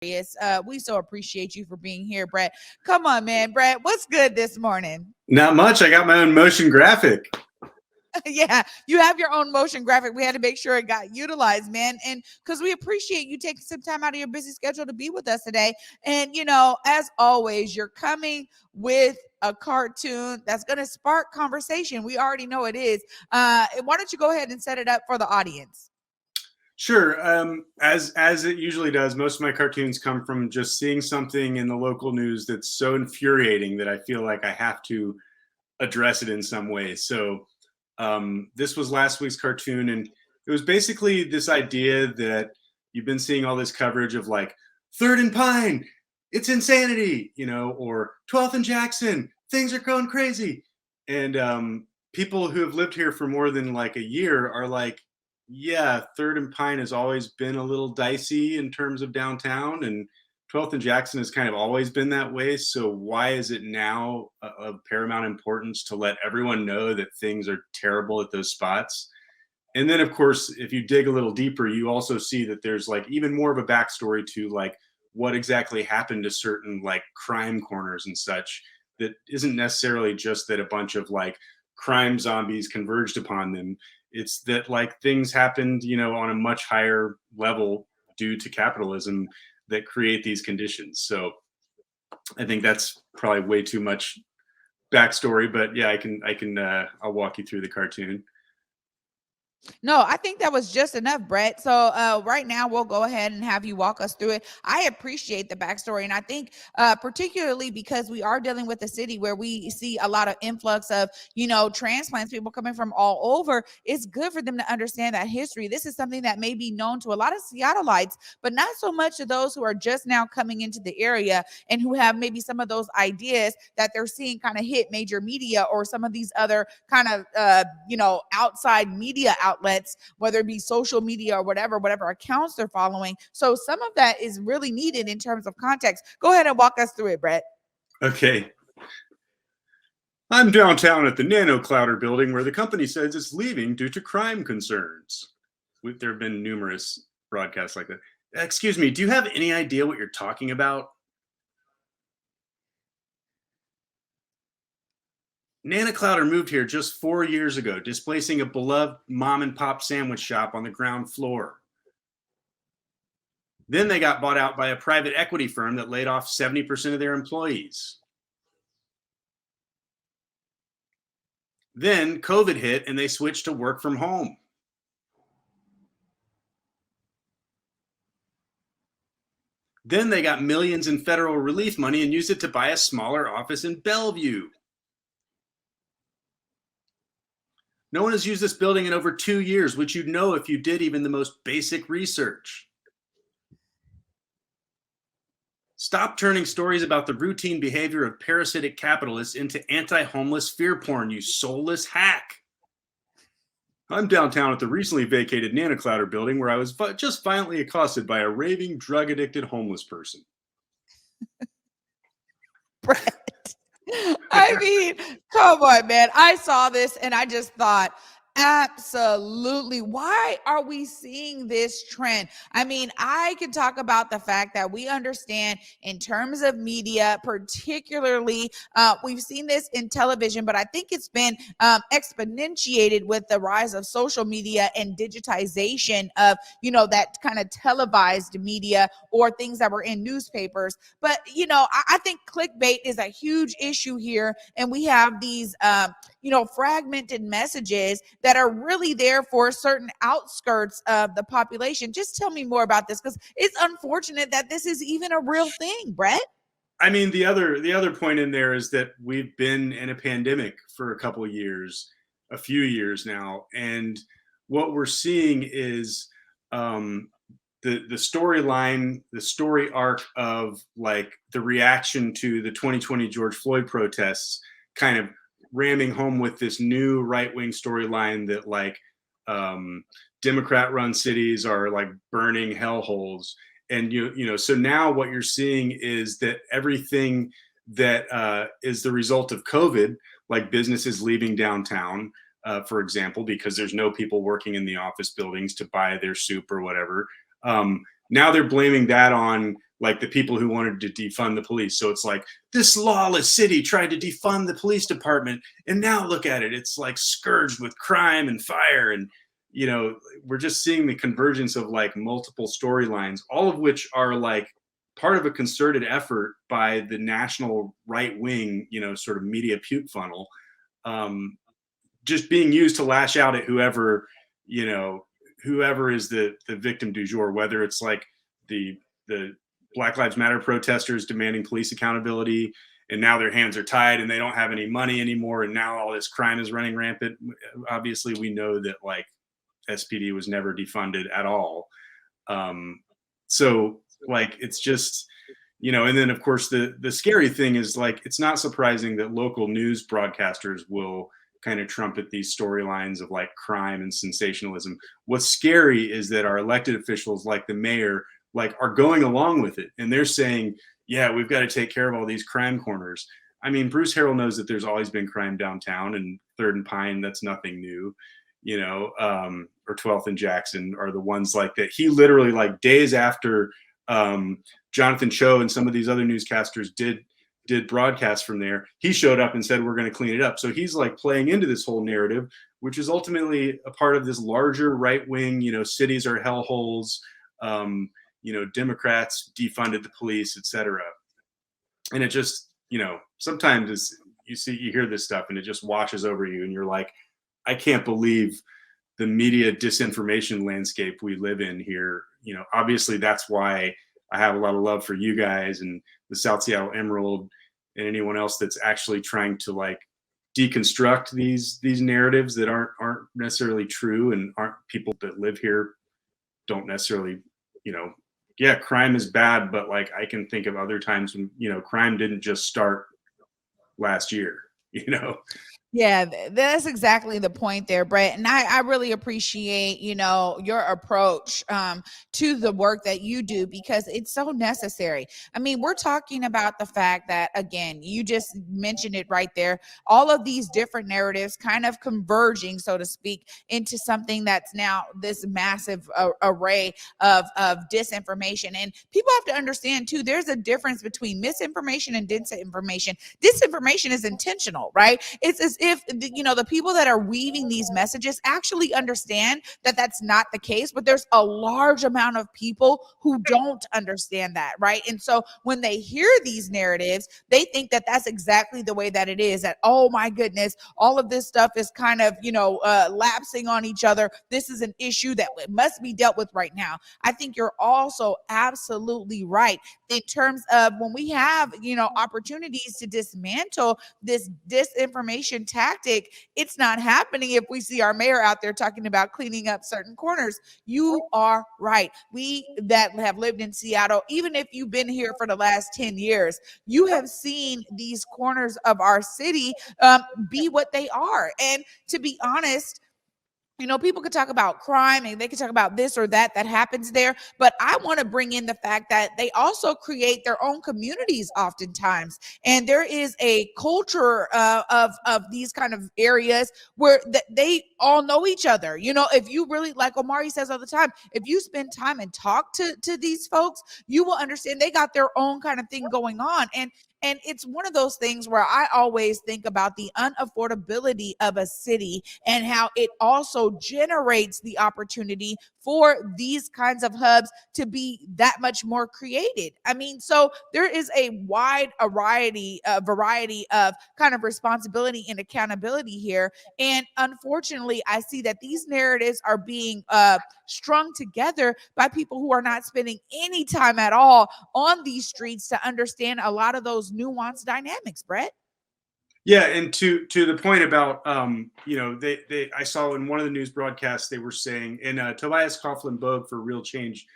We so appreciate you for being here, Brett. Come on, man. Brett, what's good this morning? Not much. I got my own motion graphic. Yeah, you have your own motion graphic. We had to make sure it got utilized, man. And because we appreciate you taking some time out of your busy schedule to be with us today. And, as always, you're coming with a cartoon that's going to spark conversation. We already know it is. Why don't you go ahead and set it up for the audience? Sure. As it usually does, most of my cartoons come from just seeing something in the local news that's so infuriating that I feel like I have to address it in some way. So this was last week's cartoon, and it was basically this idea that you've been seeing all this coverage of like 3rd and Pine, it's insanity, or 12th and Jackson, things are going crazy. And people who have lived here for more than like a year are like, yeah, 3rd and Pine has always been a little dicey in terms of downtown, and 12th and Jackson has kind of always been that way. So why is it now of paramount importance to let everyone know that things are terrible at those spots? And then, of course, if you dig a little deeper, you also see that there's like even more of a backstory to like what exactly happened to certain like crime corners and such, that isn't necessarily just that a bunch of like crime zombies converged upon them. It's that like things happened, on a much higher level due to capitalism that create these conditions. So I think that's probably way too much backstory, but yeah, I'll walk you through the cartoon. No, I think that was just enough, Brett. So right now we'll go ahead and have you walk us through it. I appreciate the backstory, and I think particularly because we are dealing with a city where we see a lot of influx of transplants, people coming from all over. It's good for them to understand that history. This is something that may be known to a lot of Seattleites, but not so much to those who are just now coming into the area and who have maybe some of those ideas that they're seeing kind of hit major media or some of these other kind of outside media outlets, whether it be social media or whatever accounts they're following. So some of that is really needed in terms of context. Go ahead and walk us through it, Brett. Okay. I'm downtown at the NanoClouder building where the company says it's leaving due to crime concerns. There have been numerous broadcasts like that. Excuse me, do you have any idea what you're talking about? NanoClouder moved here just 4 years ago, displacing a beloved mom and pop sandwich shop on the ground floor. Then they got bought out by a private equity firm that laid off 70% of their employees. Then COVID hit and they switched to work from home. Then they got millions in federal relief money and used it to buy a smaller office in Bellevue. No one has used this building in over 2 years, which you'd know if you did even the most basic research. Stop turning stories about the routine behavior of parasitic capitalists into anti-homeless fear porn, you soulless hack. I'm downtown at the recently vacated NanoClouder building where I was just violently accosted by a raving, drug-addicted homeless person. Brett. I mean, come on, man. I saw this and I just thought, absolutely. Why are we seeing this trend? I mean, I can talk about the fact that we understand in terms of media, particularly, we've seen this in television, but I think it's been exponentiated with the rise of social media and digitization of, that kind of televised media or things that were in newspapers. But, I think clickbait is a huge issue here. And we have these, fragmented messages that are really there for certain outskirts of the population. Just tell me more about this, because it's unfortunate that this is even a real thing, Brett. I mean, the other point in there is that we've been in a pandemic for a few years now, and what we're seeing is the storyline, the story arc of like the reaction to the 2020 George Floyd protests kind of ramming home with this new right-wing storyline that like Democrat-run cities are like burning hellholes. And so now what you're seeing is that everything that is the result of COVID, like businesses leaving downtown, for example, because there's no people working in the office buildings to buy their soup or whatever. Now they're blaming that on like the people who wanted to defund the police. So it's like this lawless city tried to defund the police department, and now look at it, it's like scourged with crime and fire. And we're just seeing the convergence of like multiple storylines, all of which are like part of a concerted effort by the national right wing, sort of media puke funnel, just being used to lash out at whoever is the victim du jour, whether it's like the Black Lives Matter protesters demanding police accountability, and now their hands are tied and they don't have any money anymore, and now all this crime is running rampant. Obviously, we know that like SPD was never defunded at all. So like it's just and then of course the scary thing is like it's not surprising that local news broadcasters will kind of trumpet these storylines of like crime and sensationalism. What's scary is that our elected officials like the mayor like are going along with it, and they're saying, yeah, we've got to take care of all these crime corners. I mean, Bruce Harrell knows that there's always been crime downtown, and 3rd and Pine, that's nothing new, or 12th and Jackson are the ones like that. He literally like days after Jonathan Cho and some of these other newscasters did broadcasts from there, he showed up and said, we're going to clean it up. So he's like playing into this whole narrative, which is ultimately a part of this larger right wing, cities are hellholes, Democrats defunded the police, etc. And it just, sometimes you hear this stuff and it just washes over you, and you're like, I can't believe the media disinformation landscape we live in here. Obviously that's why I have a lot of love for you guys and the South Seattle Emerald and anyone else that's actually trying to like deconstruct these narratives that aren't necessarily true, and aren't people that live here don't necessarily, yeah, crime is bad, but like I can think of other times when, crime didn't just start last year, Yeah, that's exactly the point there, Brett. And I really appreciate, your approach to the work that you do, because it's so necessary. I mean, we're talking about the fact that, again, you just mentioned it right there, all of these different narratives kind of converging, so to speak, into something that's now this massive array of disinformation. And people have to understand, too, there's a difference between misinformation and disinformation. Disinformation is intentional, right? It's as if the people that are weaving these messages actually understand that that's not the case, but there's a large amount of people who don't understand that, right? And so when they hear these narratives, they think that that's exactly the way that it is, that, oh my goodness, all of this stuff is kind of lapsing on each other. This is an issue that must be dealt with right now. I think you're also absolutely right in terms of when we have opportunities to dismantle this disinformation tactic, it's not happening if we see our mayor out there talking about cleaning up certain corners. You are right. We that have lived in Seattle, even if you've been here for the last 10 years, you have seen these corners of our city be what they are. And to be honest, people could talk about crime and they could talk about this or that happens there, but I want to bring in the fact that they also create their own communities oftentimes, and there is a culture of these kind of areas where they all know each other. If you really, like Omari says all the time, if you spend time and talk to these folks, you will understand they got their own kind of thing going on. And it's one of those things where I always think about the unaffordability of a city and how it also generates the opportunity for these kinds of hubs to be that much more created. I mean, so there is a wide variety of kind of responsibility and accountability here. And unfortunately, I see that these narratives are being strung together by people who are not spending any time at all on these streets to understand a lot of those nuanced dynamics, Brett. Yeah, and to the point about they I saw in one of the news broadcasts they were saying, and Tobias Coughlin Bogue for Real Change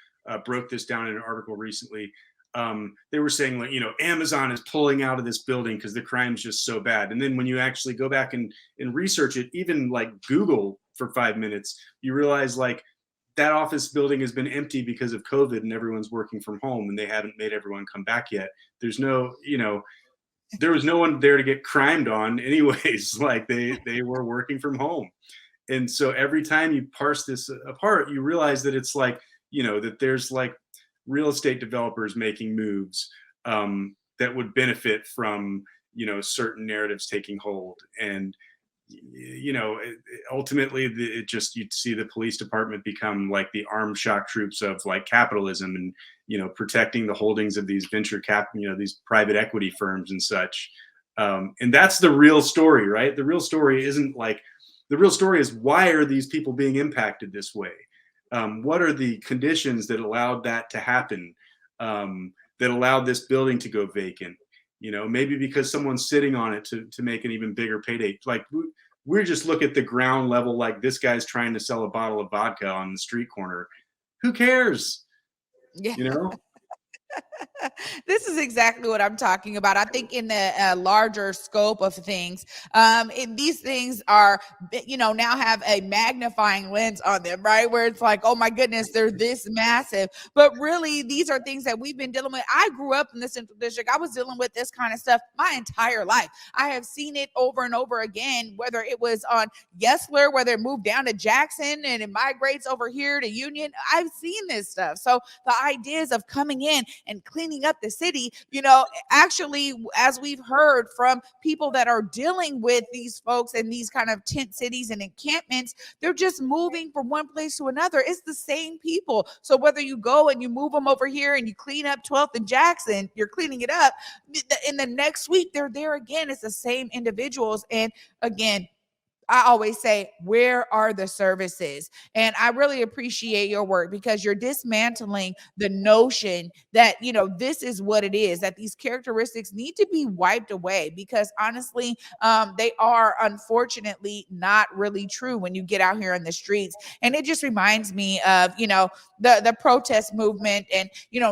broke this down in an article recently. They were saying like Amazon is pulling out of this building because the crime's just so bad. And then when you actually go back and research it, even like Google for 5 minutes, you realize like that office building has been empty because of COVID and everyone's working from home, and they haven't made everyone come back yet. There's no there was no one there to get crimed on anyways. Like they were working from home. And so every time you parse this apart, you realize that it's like, that there's like real estate developers making moves that would benefit from certain narratives taking hold. And ultimately it just, you'd see the police department become like the armed shock troops of like capitalism, and protecting the holdings of these these private equity firms and such. And that's the real story, right? The real story isn't like, the real story is, why are these people being impacted this way? What are the conditions that allowed that to happen, that allowed this building to go vacant? Maybe because someone's sitting on it to make an even bigger payday. Like, we're just look at the ground level, like this guy's trying to sell a bottle of vodka on the street corner. Who cares? Yeah. You know? This is exactly what I'm talking about. I think in the larger scope of things, these things are, now have a magnifying lens on them, right? Where it's like, oh my goodness, they're this massive. But really, these are things that we've been dealing with. I grew up in the Central District. I was dealing with this kind of stuff my entire life. I have seen it over and over again, whether it was on Yesler, whether it moved down to Jackson and it migrates over here to Union. I've seen this stuff. So the ideas of coming in and cleaning up the city, actually, as we've heard from people that are dealing with these folks in these kind of tent cities and encampments, they're just moving from one place to another. It's the same people. So whether you go and you move them over here and you clean up 12th and Jackson, you're cleaning it up. In the next week, they're there again. It's the same individuals. And again, I always say, where are the services? And I really appreciate your work, because you're dismantling the notion that, this is what it is, that these characteristics need to be wiped away, because honestly, they are unfortunately not really true when you get out here in the streets. And it just reminds me of, the protest movement and,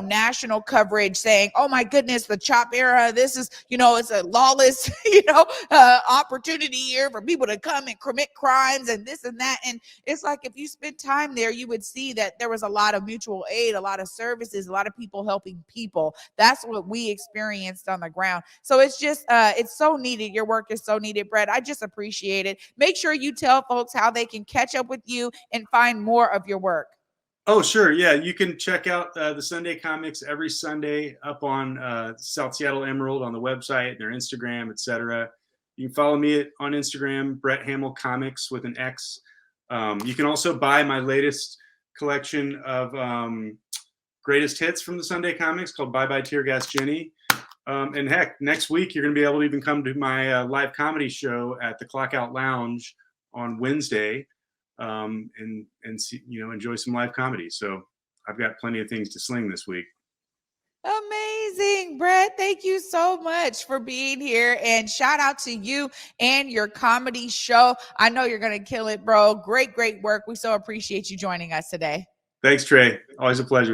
national coverage saying, oh my goodness, the CHOP era, this is, it's a lawless, opportunity here for people to come and commit crimes and this and that. And it's like, if you spend time there, you would see that there was a lot of mutual aid, a lot of services, a lot of people helping people. That's what we experienced on the ground. So it's just, it's so needed. Your work is so needed, Brett. I just appreciate it. Make sure you tell folks how they can catch up with you and find more of your work. Oh, sure. Yeah, you can check out the Sunday comics every Sunday up on South Seattle Emerald on the website, their Instagram, etc. You can follow me on Instagram, Brett Hamil Comics with an X. You can also buy my latest collection of greatest hits from the Sunday comics called Bye Bye Tear Gas Jenny. And heck, next week you're going to be able to even come to my live comedy show at the Clockout Lounge on Wednesday, and see, enjoy some live comedy. So I've got plenty of things to sling this week. Amazing, Brett. Thank you so much for being here, and shout out to you and your comedy show. I know you're going to kill it, bro. Great work. We so appreciate you joining us today. Thanks, Trey. Always a pleasure.